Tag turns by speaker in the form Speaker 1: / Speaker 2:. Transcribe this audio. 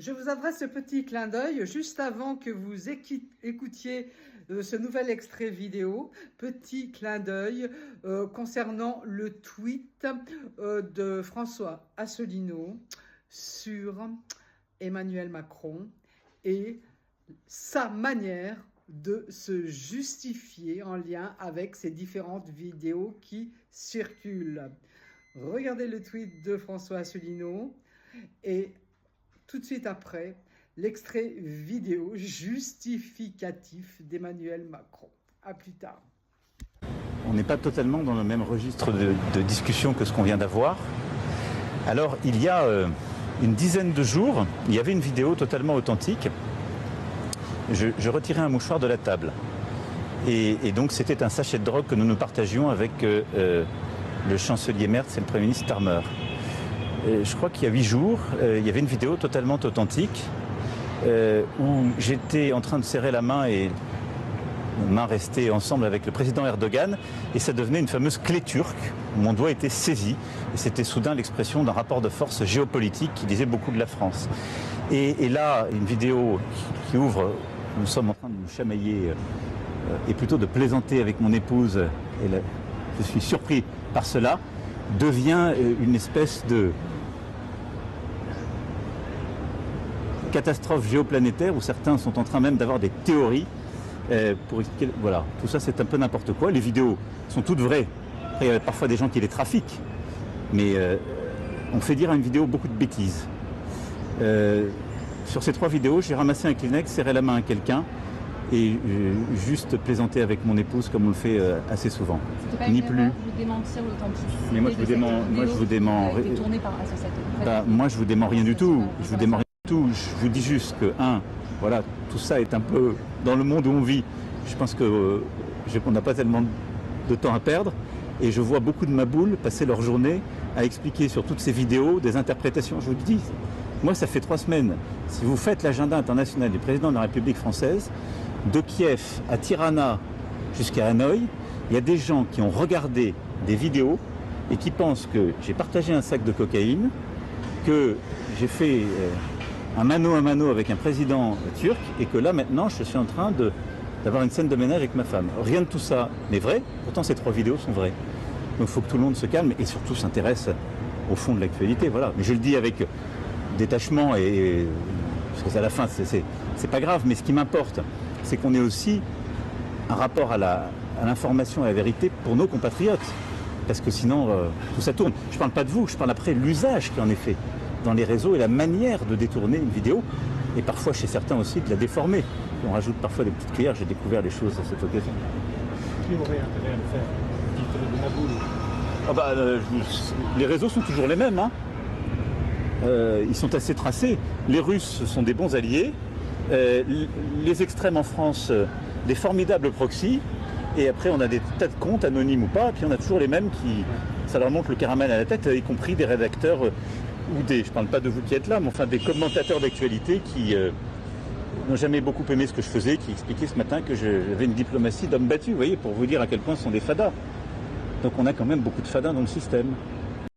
Speaker 1: Je vous adresse ce petit clin d'œil juste avant que vous écoutiez ce nouvel extrait vidéo. Petit clin d'œil concernant le tweet de François Asselineau sur Emmanuel Macron et sa manière de se justifier en lien avec ces différentes vidéos qui circulent. Regardez le tweet de François Asselineau et tout de suite après, l'extrait vidéo justificatif d'Emmanuel Macron. À plus tard.
Speaker 2: On n'est pas totalement dans le même registre de discussion que ce qu'on vient d'avoir. Alors, il y a une dizaine de jours, il y avait une vidéo totalement authentique. Je retirais un mouchoir de la table. Et donc, c'était un sachet de drogue que nous partagions avec le chancelier Merz et le Premier ministre Starmer. Je crois qu'il y a 8 jours, il y avait une vidéo totalement authentique où j'étais en train de serrer la main et main restée ensemble avec le président Erdogan et ça devenait une fameuse clé turque où mon doigt était saisi et c'était soudain l'expression d'un rapport de force géopolitique qui disait beaucoup de la France. Et là, une vidéo qui ouvre, nous sommes en train de nous chamailler et plutôt de plaisanter avec mon épouse, et là, je suis surpris par cela, devient une espèce de catastrophe géoplanétaire où certains sont en train même d'avoir des théories pour expliquer. Voilà, tout ça c'est un peu n'importe quoi. Les vidéos sont toutes vraies. Après, il y a parfois des gens qui les trafiquent, mais on fait dire à une vidéo beaucoup de bêtises. Sur ces 3 vidéos, j'ai ramassé un Kleenex, serré la main à quelqu'un et juste plaisanté avec mon épouse comme on le fait assez souvent.
Speaker 3: C'était pas
Speaker 2: ni
Speaker 3: une
Speaker 2: plus.
Speaker 3: erreur de démentir l'authenticité.
Speaker 2: Mais moi je vous dément. Moi je vous dément rien du tout. Je vous dément rien du tout. Je vous dis juste que voilà, tout ça est un peu dans le monde où on vit. Je pense que on n'a pas tellement de temps à perdre. Et je vois beaucoup de maboules passer leur journée à expliquer sur toutes ces vidéos des interprétations. Je vous le dis, moi ça fait 3 semaines. Si vous faites l'agenda international du président de la République française, de Kiev à Tirana jusqu'à Hanoï, il y a des gens qui ont regardé des vidéos et qui pensent que j'ai partagé un sac de cocaïne, que j'ai fait un mano à mano avec un président turc et que là maintenant je suis en train d'avoir une scène de ménage avec ma femme. Rien de tout ça n'est vrai, pourtant ces 3 vidéos sont vraies. Donc il faut que tout le monde se calme et surtout s'intéresse au fond de l'actualité. Voilà. Mais je le dis avec détachement parce que à la fin c'est pas grave, mais ce qui m'importe, c'est qu'on ait aussi un rapport à l'information et à la vérité pour nos compatriotes. Parce que sinon, tout ça tourne. Je ne parle pas de vous, je parle après de l'usage qui en est fait dans les réseaux et la manière de détourner une vidéo. Et parfois, chez certains aussi, de la déformer. On rajoute parfois des petites cuillères, j'ai découvert les choses à cette occasion.
Speaker 4: Qui aurait intérêt à le faire? Titre de Maboul.
Speaker 2: Les réseaux sont toujours les mêmes. Ils sont assez tracés. Les Russes sont des bons alliés. Les extrêmes en France, des formidables proxys, et après on a des tas de comptes, anonymes ou pas, et puis on a toujours les mêmes qui, ça leur monte le caramel à la tête, y compris des rédacteurs, ou je parle pas de vous qui êtes là, mais enfin des commentateurs d'actualité qui n'ont jamais beaucoup aimé ce que je faisais, qui expliquaient ce matin que j'avais une diplomatie d'homme battu, vous voyez, pour vous dire à quel point ce sont des fadas. Donc on a quand même beaucoup de fadas dans le système.